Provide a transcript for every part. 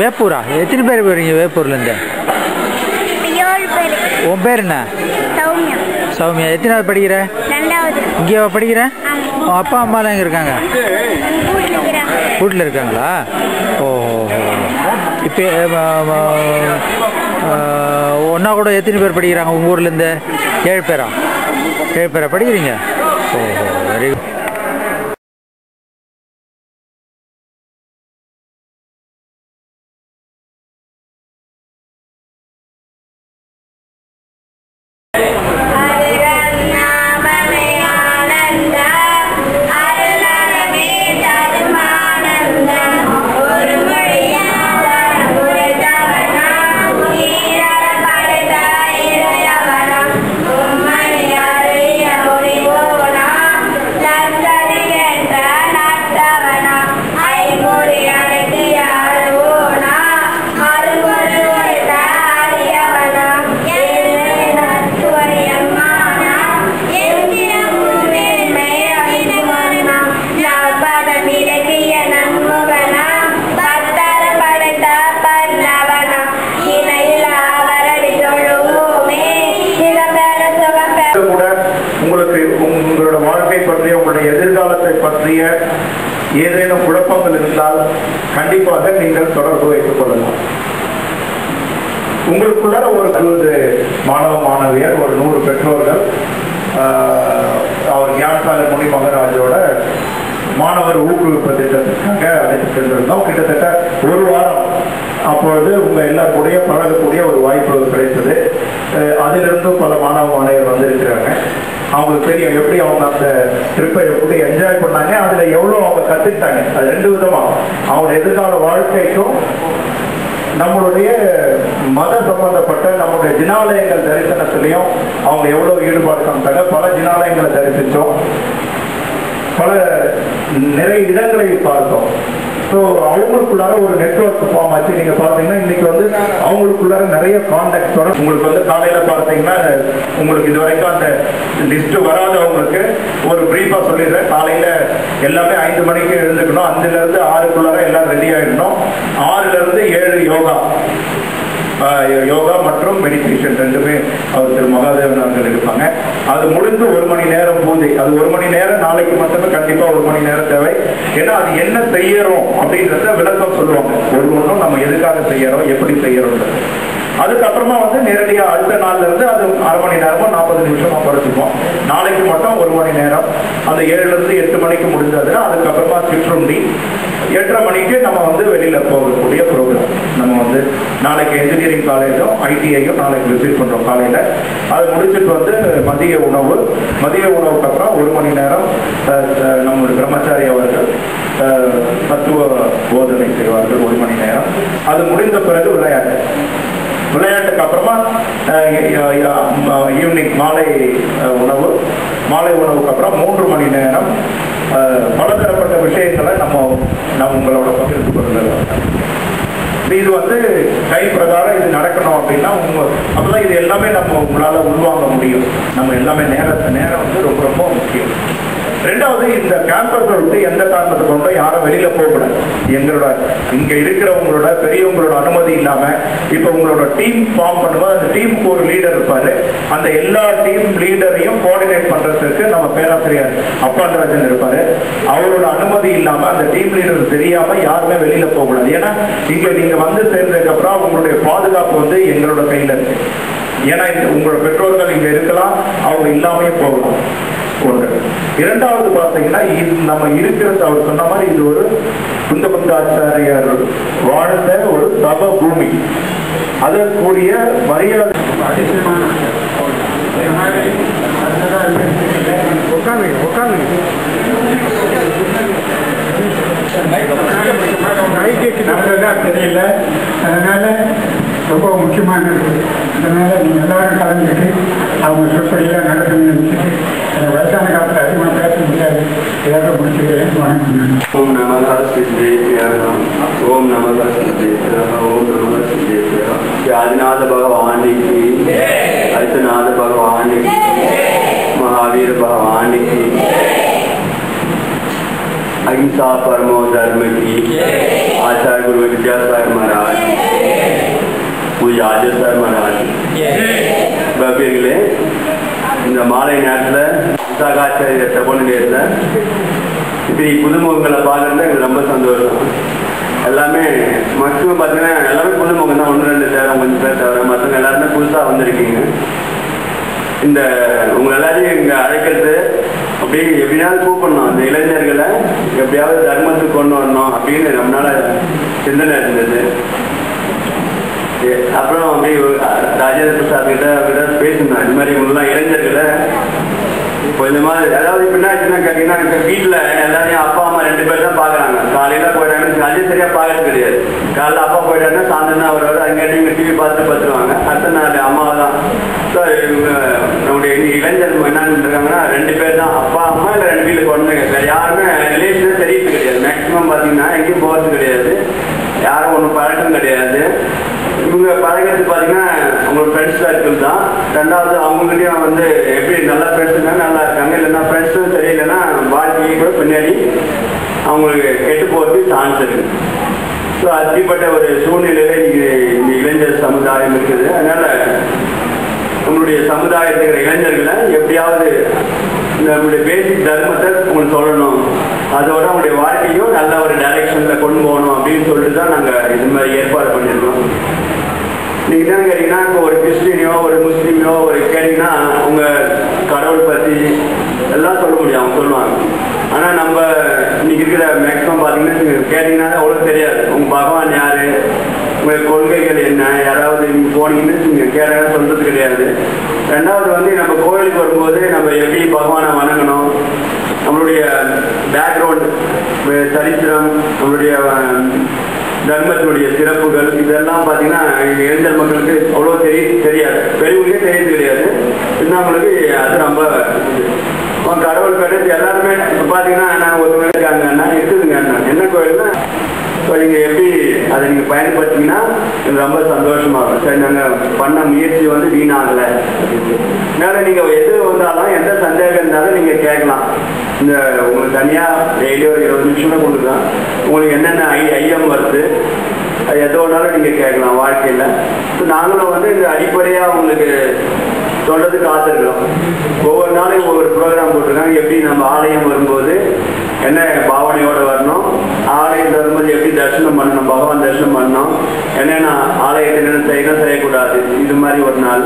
வேப்பூரா? எத்தனை பேர் போகிறீங்க வேப்பூர்லேருந்து? 7 பேர். உன் பேர் என்ன? சௌமியா. சௌமியா. எத்தனாவது படிக்கிற? 2வது. இங்கே படிக்கிற? அப்பா அம்மாலாம் எங்கே இருக்காங்க? வீட்டில் இருக்காங்களா? ஓஹோ. இப்போ ஒன்றா கூட எத்தனை பேர் படிக்கிறாங்க உங்கள் ஊர்லேருந்து? 7 பேரா? 7 பேரா படிக்கிறீங்க? ஓஹோ, வெரி குட். உங்களோட வாழ்க்கை பற்றிய உங்களுடைய எதிர்காலத்தை பற்றிய ஏதேனும் குழப்பங்கள் இருந்தால் கண்டிப்பாக நீங்கள் தொடர்பு வைத்துக் கொள்ளலாம். உங்களுக்குள்ள ஒரு 20 மாணவ மாணவியர், ஒரு 100 பெற்றோர்கள் அவர் ஞானசாலை முனி மகராஜோட மாணவர் ஊக்குவிப்பு திட்டத்திற்காக அழைத்து சென்றிருந்தோம். கிட்டத்தட்ட 1 வாரம் அப்பொழுது உங்க எல்லாருடைய பழகக்கூடிய ஒரு வாய்ப்பு கிடைத்தது. அதிலிருந்து பல மாணவ மாணவியர் வந்திருக்கிறாங்க. அவங்களுக்கு தெரியும் எப்படி அவங்க அந்த ட்ரிப்பை எப்படி என்ஜாய் பண்ணாங்க, அதுல எவ்வளவு அவங்க கத்துக்கிட்டாங்க. அது 2 விதமா, அவங்க எதிர்கால வாழ்க்கைக்கும் நம்மளுடைய மத சம்பந்தப்பட்ட நம்முடைய ஜினாலயங்கள் தரிசனத்திலையும் அவங்க எவ்வளவு ஈடுபாடு காமிட்டாங்க. பல ஜினாலயங்களை தரிசித்தோம், பல நிறைய இடங்களை பார்த்தோம். ஸோ அவங்களுக்குள்ளார ஒரு நெட்வொர்க் ஃபார்ம் ஆச்சு. நீங்க பார்த்தீங்கன்னா இன்னைக்கு வந்து அவங்களுக்குள்ளார நிறைய கான்டாக்டோட உங்களுக்கு வந்து காலையில பார்த்தீங்கன்னா உங்களுக்கு இது வரைக்கும் அந்த லிஸ்ட் வராதவங்களுக்கு ஒரு பிரீஃபா சொல்லிடுறேன். காலையில எல்லாமே 5 மணிக்கு எழுந்துக்கணும், 5லேருந்து 6க்குள்ளார எல்லாம் ரெடி ஆகிடணும். 6லேருந்து 7 யோகா மற்றும் மெடிடேஷன் 2மே அவர் திரு மகாதேவன் அவர்கள் இருப்பாங்க. அது முடிந்து 1 மணி நேரம் பூஜை. அது 1 மணி நேரம் நாளைக்கு மட்டுமே கண்டிப்பா 1 மணி நேரம் தேவை. ஏன்னா அது என்ன செய்யறோம் அப்படின்றத விளக்கம் சொல்லுவாங்க. ஒன்றும் நம்ம எதுக்காக செய்யறோம், எப்படி செய்யறோம். அதுக்கப்புறமா வந்து நேரடியா அடுத்த நாள்ல இருந்து அது 1/2 மணி நேரமோ 40 நிமிஷமா குறைச்சிப்போம். நாளைக்கு மட்டும் 1 மணி நேரம். அந்த 7லேருந்து 8 மணிக்கு முடிஞ்சதுன்னா அதுக்கப்புறமா சிற்றுண்டி 8:30 மணிக்கு நம்ம வந்து வெளியில போகக்கூடிய ப்ரோக்ராம். நம்ம வந்து நாளைக்கு இன்ஜினியரிங் காலேஜும் ஐடிஐயும் நாளைக்கு விசிட் பண்றோம் காலையில. அது முடிச்சுட்டு வந்து மதிய உணவுக்கு அப்புறம் 1 மணி நேரம் நம்முடைய பிரம்மச்சாரி அவர்கள் தத்துவ போதனை செய்வார்கள் 1 மணி நேரம். அது முடிந்த பிறகு விளையாட்டுக்கு அப்புறமா ஈவினிங் மாலை உணவுக்கு அப்புறம் 3 மணி நேரம் பலதரப்பட்ட விஷயங்களை நம்ம உங்களோட பகிர்ந்து கொள்ளுங்கள். இது வந்து கை பிரகாரம் இது நடக்கணும் அப்படின்னா அப்பதான் இது எல்லாமே நம்ம உங்களால உள்வாங்க முடியும். நம்ம எல்லாமே நேரம் வந்து ரொம்ப ரொம்ப முக்கியம். 2வது, இந்த கேம்பஸை விட்டு எந்த காரணத்தை கொண்டும் யாரும் வெளியில போகக்கூடாது. எங்களோட இங்க இருக்கிறவங்களோட பெரியவங்களோட அனுமதி இல்லாம இப்ப உங்களோட டீம் ஃபார்ம் பண்ணும்போது அந்த டீமுக்கு ஒரு லீடர் இருப்பாரு. அந்த எல்லா டீம் லீடரையும் கோஆர்டினேட் பண்றதுக்கு நம்ம பேராசிரியர் அப்பாண்டராஜன் இருப்பாரு. அவரோட அனுமதி இல்லாம அந்த டீம் லீடர் தெரியாம யாருமே வெளியில போகக்கூடாது. ஏன்னா இங்க நீங்க வந்து சேர்ந்ததுக்கு அப்புறம் உங்களுடைய பாதுகாப்பு வந்து எங்களோட கையில இருக்கு. ஏன்னா உங்களோட பெற்றோர்கள் இங்க இருக்கலாம், அவங்க இல்லாமே போகலாம். 1. 2வது பார்த்தீங்கன்னா நம்ம இருக்கிறது அவர் சொன்ன மாதிரி இது ஒரு குந்தபந்தாச்சாரியார் வாழ்ந்த ஒரு தப பூமி. அதற்குரிய மரியாதை தெரியல. அதனால ரொம்ப முக்கியமானது. அதனால நீங்க எல்லாரும் கலந்துட்டு அவங்க சொற்படியெல்லாம் நடக்கணும்னு நினைச்சிட்டு வயசான காலத்தில் அதிகமாக பேச முடியாது. ஏதாவது முடிச்சுக்கிறேன். வணக்கம். ஓம் நமः சித்தேஸ்வர ஓம் நமः சித்தேஸ்வர ஓம் நமः சித்தேஸ்வர. आदिनाथ भगवान की, अर्थनाथ भगवान की, महावीर भगवान की, अहिंसा परमो धर्म की आचार्य गुरु विद्यासागर महाराज पूज्य आचार्य महाराज பக்தர்களே, இந்த மாலை நேரத்தில் விசாகாச்சாரிய சபை நிலையத்தில் இப்படி புதுமுகங்களை பார்க்குறது எனக்கு ரொம்ப சந்தோஷம். எல்லாமே மேக்ஸிமம் பார்த்தீங்கன்னா எல்லாமே புதுமுகம் தான், 1-2 தவிர 5 பேர் தவிர மற்றவங்க எல்லாருமே புதுசாக வந்திருக்கீங்க. இந்த உங்களை எல்லாரையும் இங்கே அழைக்கிறது அப்படி எப்படியாவது கூப்பிடணும், அந்த இளைஞர்களை எப்படியாவது தர்மத்துக்கு கொண்டு வரணும் அப்படின்னு நம்மளால சிந்தனை இருந்தது. அப்புறம் அப்படியே ராஜேந்திர பிரசாத் கிட்ட பேசினேன், இந்த மாதிரி இவங்கெல்லாம் இளைஞர்களை கொஞ்சமா அதாவது இப்போ என்ன ஆச்சுன்னா கேட்டீங்கன்னா வீட்டில் எல்லாரையும் அப்பா அம்மா 2 பேர் தான் பார்க்குறாங்க. காலையில் போயிட்டாங்க, அதே சரியாக பார்க்கறது கிடையாது. காலையில் அப்பா போயிட்டாங்கன்னா சாயந்தரம் தான் அவர் அங்கேயும் இங்கே டிவி பார்த்து பார்த்துருவாங்க. அடுத்த நாள் அம்மாவை தான். ஸோ இவங்க நம்முடைய இளைஞர் என்னன்னு இருக்காங்கன்னா 2 பேர் தான், அப்பா அம்மா இல்லை 2 வீட்டில் குழந்தைங்க. வேறு யாருமே ரிலேஷனே தெரியறது கிடையாது. மேக்ஸிமம் பார்த்தீங்கன்னா எங்கேயும் போகிறது கிடையாது, யாரும் ஒன்றும் பழக்கம் கிடையாது. இவங்க பழகிறது பார்த்தீங்கன்னா அவங்களோட ஃப்ரெண்ட்ஸ் சர்க்கிள் தான். ரெண்டாவது அவங்ககிட்டயும் வந்து எப்படி நல்லா ஃப்ரெண்ட்ஸுங்க நல்லா இருக்காங்க, இல்லைன்னா ஃப்ரெண்ட்ஸும் சரியில்லைன்னா வாழ்க்கையை கூட பின்னாடி அவங்களுக்கு கெட்டு போகிறதுக்கு சான்ஸ் இருக்குது. ஸோ அப்படிப்பட்ட ஒரு சூழ்நிலையில இந்த இளைஞர் சமுதாயம் இருக்குது. அதனால நம்மளுடைய சமுதாயத்துக்கு இளைஞர்களை எப்படியாவது நம்மளுடைய பேசிக் தர்மத்தை உங்களுக்கு சொல்லணும், அதோட அவங்களுடைய வாழ்க்கையும் நல்ல ஒரு டைரக்ஷனில் கொண்டு போகணும் அப்படின்னு சொல்லிட்டு தான் நாங்கள் இது மாதிரி ஏற்பாடு பண்ணியிருக்கோம். நீங்கள் என்னன்னு கேட்டிங்கன்னா, இப்போ ஒரு கிறிஸ்டினியோ ஒரு முஸ்லீமையோ ஒரு கேட்டிங்கன்னா உங்கள் கடவுள் பற்றி எல்லாம் சொல்ல முடியும், அவங்க சொல்லுவாங்க. ஆனால் நம்ம இன்னைக்கு இருக்கிற மேக்ஸிமம் பார்த்தீங்கன்னா கேட்டிங்கன்னா அவ்வளோ தெரியாது. உங்கள் பகவான் யார், உங்கள் கொள்கைகள் என்ன, யாராவது நீங்கள் போனீங்கன்னு நீங்கள் கேட்டாலும் சொல்கிறது கிடையாது. ரெண்டாவது வந்து நம்ம கோயிலுக்கு வரும்போது நம்ம எப்படி பகவானை வணங்கணும், நம்மளுடைய பேக்ரவுண்ட் சரித்திரம், நம்மளுடைய தர்மத்தினுடைய சிறப்புகள் இதெல்லாம் பார்த்தீங்கன்னா இளைஞர் மக்களுக்கு அவ்வளோ தெரியாது, பெரியவங்களுக்கே தெரியாது கிடையாது. சின்னவங்களுக்கு அது ரொம்ப கடவுள் கிடையாது. எல்லாருமே பார்த்தீங்கன்னா நாங்கள் ஒருத்தவங்க இருக்காங்கன்னா இருக்குதுங்க என்ன கோயில்னா, ஸோ நீங்கள் எப்படி அதை நீங்கள் பயன்படுத்திங்கன்னா எனக்கு ரொம்ப சந்தோஷமாக இருக்கும். சரி, நாங்கள் பண்ண முயற்சி வந்து வீணாகலை. அதனால் நீங்கள் எது வந்தாலும் எந்த சந்தேகம் இருந்தாலும் நீங்கள் கேட்கலாம். இந்த உங்களுக்கு தனியாக டெய்லி ஒரு 20 நிமிஷம் தான் கொடுக்குறோம். உங்களுக்கு என்னென்ன ஐயம் வருது அது எது வேணாலும் நீங்கள் கேட்கலாம் வாழ்க்கையில். ஸோ நாங்களும் வந்து இந்த அடிப்படையாக உங்களுக்கு சொல்கிறதுக்கு காத்திருக்கிறோம். ஒவ்வொரு நாளையும் ஒவ்வொரு ப்ரோக்ராம் போட்டிருக்காங்க. எப்படி நம்ம ஆலயம் வரும்போது என்ன பாவனையோடு வரணும், ஆலயம் வரும்போது எப்படி தரிசனம் பண்ணணும், பகவான் தரிசனம் பண்ணணும், என்னென்ன ஆலயத்தில் என்ன செய்யணும் செய்யக்கூடாது, இது மாதிரி ஒரு நாள்.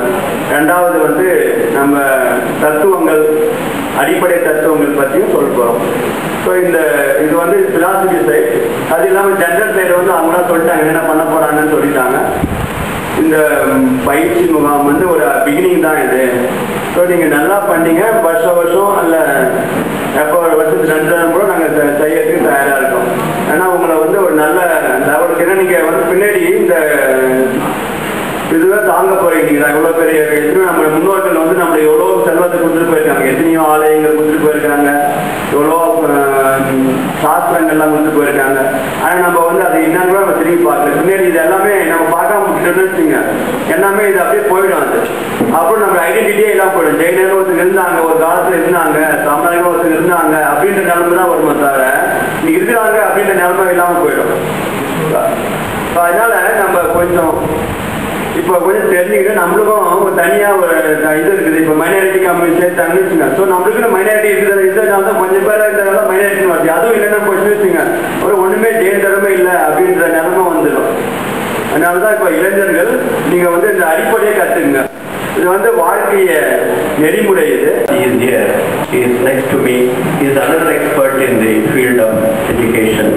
ரெண்டாவது வந்து நம்ம தத்துவங்கள், அடிப்படை தத்துவங்கள் பற்றியும் சொல்ல போகிறோம். ஸோ இது வந்து பிலாசபி சைட். அது இல்லாமல் ஜென்ரல் சைடு வந்து அவங்களாம் சொல்லிட்டாங்க என்னென்ன பண்ண போகிறாங்கன்னு சொல்லிட்டாங்க. இந்த பயிற்சி முகாம் வந்து ஒரு பிகினிங் தான் இது. ஸோ நீங்கள் நல்லா பண்ணீங்க, வருஷம் அல்ல எப்போ வருஷத்துக்கு 2 தடவை கூட நாங்கள் செய்யறதுக்கு தயாராக இருக்கோம். ஏன்னா உங்களை வந்து ஒரு நல்ல லெவலுக்கு, ஏன்னா நீங்கள் வந்து பின்னாடி இந்த இதுதான் தாங்க போறீங்க. எவ்வளோ பெரிய நம்ம முன்னோர்கள் வந்து நம்மளை எவ்வளோ செல்வத்தை கொடுத்துட்டு போயிருக்காங்க, எத்தனையோ ஆலயங்கள் கொடுத்துட்டு போயிருக்காங்க, எவ்வளோ சாஸ்திரங்கள்லாம் கொடுத்துட்டு போயிருக்காங்க. ஆனால் நம்ம வந்து அதை என்னன்னு நம்ம திரும்பி பார்க்கல. பின்னாடி இது எல்லாமே நம்ம பார்க்காம விட்டுட்டோம்னு வச்சுங்க, எல்லாமே இது அப்படியே போயிடும். அது அப்புறம் நம்ம ஐடென்டிட்டியே எல்லாம் போயிடும். ஜெயினர் ஒருத்தர் இருந்தாங்க, ஒரு காலத்தில் இருந்தாங்க, தமிழர்கள் ஒருத்தர் இருந்தாங்க அப்படின்ற நிலைமை தான் வருமா தவிர இன்னைக்கு இருக்கிறாங்க அப்படின்ற நிலைமை இல்லாமல் போயிடும். அதனால நம்ம கொஞ்சம் இப்போ கொஞ்சம் தெரிஞ்சுக்கிட்டு நம்மளுக்கும் தனியாக ஒரு இது இருக்குது. இப்போ மைனாரிட்டி கம்யூனிட்டி சேர்த்தாங்கன்னு வச்சுங்க. ஸோ நம்மளுக்கு மைனாரிட்டி இருக்கிறதுனால தான் கொஞ்சம் பேர் இருக்கிறதால மைனாரிட்டி வருது. அதுவும் இல்லைன்னா போச்சு வச்சுங்க, ஒரு ஒன்றுமே டேஞ்சருமே இல்லை அப்படின்ற நிலைமை வந்துடும். அதனால தான் இப்போ இளைஞர்கள் நீங்கள் வந்து இந்த அடிப்படையை கற்றுக்குங்க. இது வந்து வாழ்க்கைய நெறிமுறை. இது is next to me is another expert in the field of education,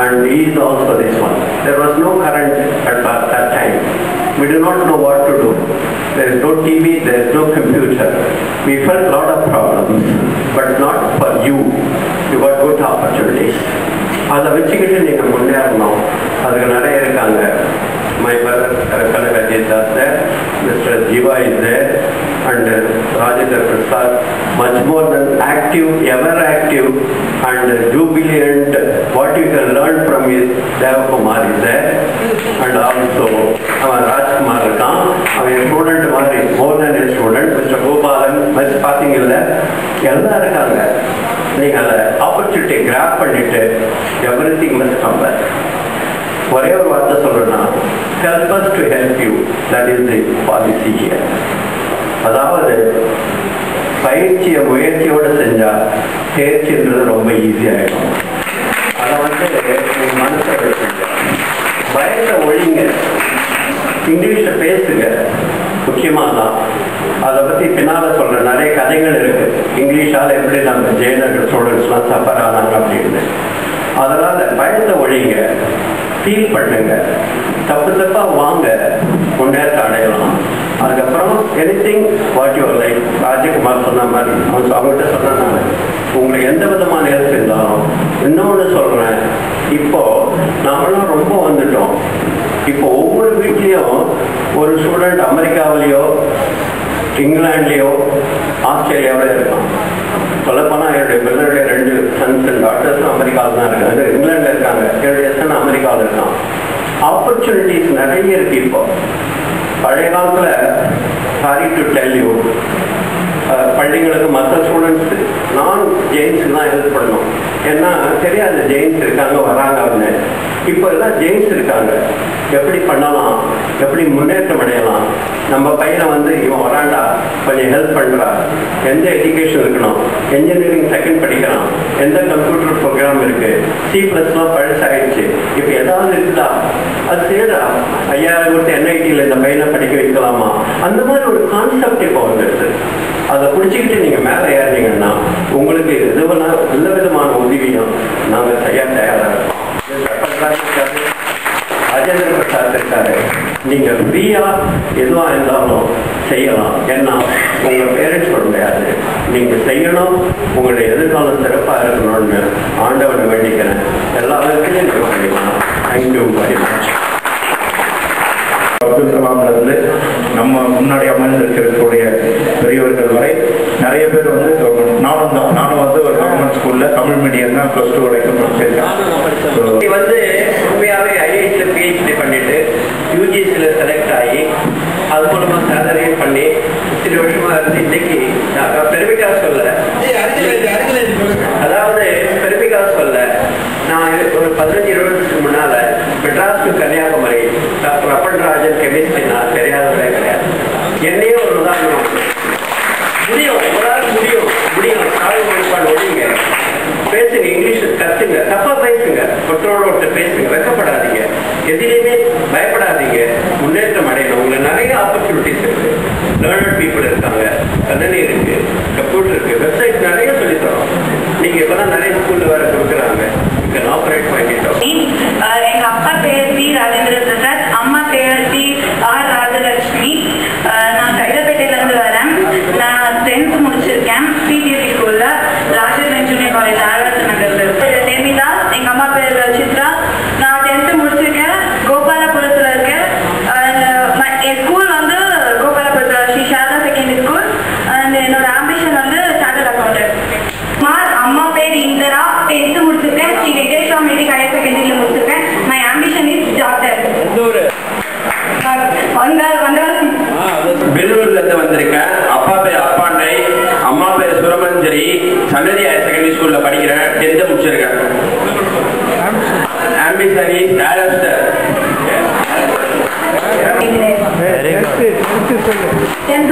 and he is also this one. There was no current at that time. We do not know what to do. There is no TV, there is no computer. We felt a lot of problems, but not for you. You got good opportunities. அதை வச்சுக்கிட்டு நீங்கள் முன்னேறணும். அதுக்கு நிறைய இருக்காங்க. My brother Kanakajit is there, Mr. Jiva is there, and Rajendra Prasad, much more than active, ever active, and jubilant. What you can learn from is Devakumar is there, and also Rajkumar Khan, our student, more than a student, Mr. Gopalan, Mr. Pathingilla, எல்லாரும் இருக்காங்க. நீங்கள் அதை ஆப்பர்ச்சுனிட்டியை graph பண்ணிட்டு everything must come back. ஒரே ஒரு வார்த்தை சொல்றேன்னா, help us to help you, that is the policy here. அதாவது பயிற்சியை முயற்சியோடு செஞ்சா தேர்ச்சின்றது ரொம்ப ஈஸியாகிடும். அதை வந்து உங்க மனசை வச்சுங்க, பயத்தை ஒழிங்க, இங்கிலீஷ்ல பேசுங்க. முக்கியமாக தான் அதை பற்றி பின்னால் சொல்ற நிறைய கதைகள் இருக்கு. இங்கிலீஷால் எப்படி நம்ம ஜெயிலர்கள் ஸ்டூடெண்ட்ஸ்லாம் சஃபர் ஆனாங்க அப்படின்னு. அதனால பயத்தை ஒழிங்க, ஃபீல் பண்ணுங்க, தப்பு தப்பாக வாங்க, முன்னேற்றம் அடையலாம். அதுக்கப்புறம் எனிதிங் வாட் யுவர் லைஃப். ராஜகுமார் சொன்ன மாதிரி அவங்ககிட்ட சொன்னேன் நான், உங்களுக்கு எந்த விதமான ஹெல்ப் இருந்தாலும். இன்னொன்று சொல்கிறேன், இப்போ நாமெல்லாம் ரொம்ப வந்துட்டோம். இப்போ ஒவ்வொரு வீட்லேயும் ஒரு ஸ்டூடெண்ட் அமெரிக்காவிலேயோ இங்கிலாந்துலேயோ ஆஸ்திரேலியாவிலே இருக்கான். சொல்லப்போனால் என்னுடைய 2 சன்ஸ் அண்ட் டாட்டர்ஸும் அமெரிக்காவில் தான் இருக்காங்க, இங்கிலாண்டில் இருக்காங்க. என்னுடைய சன் அமெரிக்காவில் இருக்கான். ஆப்பர்ச்சுனிட்டிஸ் நிறைய இருக்கு. இப்போ பழைய காலத்தில் சாரி டு டெல் யூ, பள்ளிகளுக்கு மற்ற ஸ்டூடெண்ட்ஸு நான் ஜெயின்ஸுக்கு தான் ஹெல்ப் பண்ணணும். ஏன்னா தெரியாது ஜெயின்ஸ் இருக்காங்க வராங்க அப்படின்னு. இப்போ எல்லாம் ஜெயின்ஸ் இருக்காங்க, எப்படி பண்ணலாம், எப்படி முன்னேற்றம் அடையலாம். நம்ம பையனை வந்து இவன் வராண்டா கொஞ்சம் ஹெல்ப் பண்ணுறா, எந்த எஜுகேஷன் இருக்கணும், என்ஜினியரிங் செகண்ட் படிக்கிறான், எந்த கம்ப்யூட்டர் ப்ரோக்ராம் இருக்குது, C++லாம் பழசாயிடுச்சு, இப்போ ஏதாவது இருக்குதா அது செய்யறா, 5000 கொடுத்து NIT-யில் இந்த பையனை படிக்க வைக்கலாமா, அந்த மாதிரி ஒரு கான்செப்ட் இப்போ வந்துடுது. அதை பிடிச்சிக்கிட்டு நீங்கள் மேலே ஏறினீங்கன்னா உங்களுக்கு எந்த விதமான உதவியும் நாங்கள் செய்ய தயாராக இருக்கோம். ராஜேந்திர பிரசாத் இருக்காரு, நீங்கள் ஃப்ரீயாக எதுவாக இருந்தாலும் செய்யலாம். ஏன்னா உங்கள் பேரண்ட்ஸ் சொல்ல முடியாது, நீங்கள் செய்யணும், உங்களுடைய எதிர்காலம் சிறப்பாக இருக்கணும்னு ஆண்டவனை வேண்டிக்கிறேன். எல்லா விதத்திலையும் நீங்கள் பண்ணிக்கலாம். Thank you very much. அப்துல் கலாம்லேருந்து நம்ம முன்னாடி அமர்ந்திருக்கிறதுடைய பெரியவர்கள் வரை நிறைய பேர் வந்து நானும் வந்து ஒரு கவர்மெண்ட் ஸ்கூலில் தமிழ் மீடியம் தான் +2 வரைக்கும் படிச்சிருக்கேன். வந்து உண்மையாகவே IIT PhD பண்ணிட்டு UGCயில் செலக்ட் ஆகி அது மூலமாக சேலரியும் பண்ணி சில வருஷமாக இருந்து இன்னைக்கு பெருமைக்காக சொல்ல, அதாவது பெருமைக்காக சொல்ல, நான் ஒரு 15-20 வருஷத்துக்கு முன்னால் மெட்ராஸ் டு கன்னியாகுமரி டாக்டர் அப்பன்ராஜன் கெமிஸ்ட்ரினா தெரியாதவரே கிடையாது. என்னையும் ஒரு உதாரணம், முடியும், உங்களால் முடியும், சாலை வெளிப்பாடு ஒழிங்க, பேசுங்க, இங்கிலீஷ் கற்றுங்க, தப்பாக பேசுங்க, ஒருத்தரோட பேசுங்க, வெக்கப்படாதீங்க, எதிலையுமே பயப்படாதீங்க, முன்னேற்றம் அடையணும். உங்களுக்கு நிறைய ஆப்பர்ச்சுனிட்டிஸ் இருக்கு. லேர்னட் பீப்புள் இருக்காங்க, கணினி இருக்கு, கம்ப்யூட்டர் இருக்கு, வெப்சைட் நிறைய சொல்லித்தரோம். நீங்க இப்பதான் நிறைய ஸ்கூல்ல வேற கொடுக்குறாங்க, ஆப்ரேட் பண்ணிட்டோம். எங்க அப்பா பேர் பி ராஜேந்திர பிரசாத், அம்மா பேர் டி ஆர் ராஜலட்சுமி. நான் கைலப்பேட்டையில இருந்து வரேன். நான் 10th முடிச்சிருக்கேன் CTFE ஸ்கூல்ல, ராஜேந்திரன் ஜூனியர் காலேஜ் ஆழ்வார் நகர்ல இருக்கு. தேமிதாஸ், எங்க அம்மா பேர் சித்ரா. நான் 10th முடிச்சிருக்கேன், கோபாலபுரத்துல இருக்கேன். என் ஸ்கூல் வந்து கோபாலபுரத்துல Sri Sharada secondary school. And என்னோட ஆம்பிஷன் வந்து சார்ட்டர்ட் அக்கௌண்டன்ட். அம்மா பேர் இந்திரா, 10th முடிச்சிருக்கேன், ஸ்ரீ வெங்கடேஸ்வரா மெட்ரிக் ஹையர் செகண்டரியில முடிச்சிருக்கேன். My ambition is doctor. பெங்களூர்ல இருந்து வந்திருக்கேன். அப்பா பேர் அப்பாண்டை, அம்மா பேர் சுரமஞ்சரி. சன்னதி ஹையர் செகண்டரி ஸ்கூல்ல படிக்கிறேன், 10th முடிச்சிருக்கேன். Ambition is director. 10th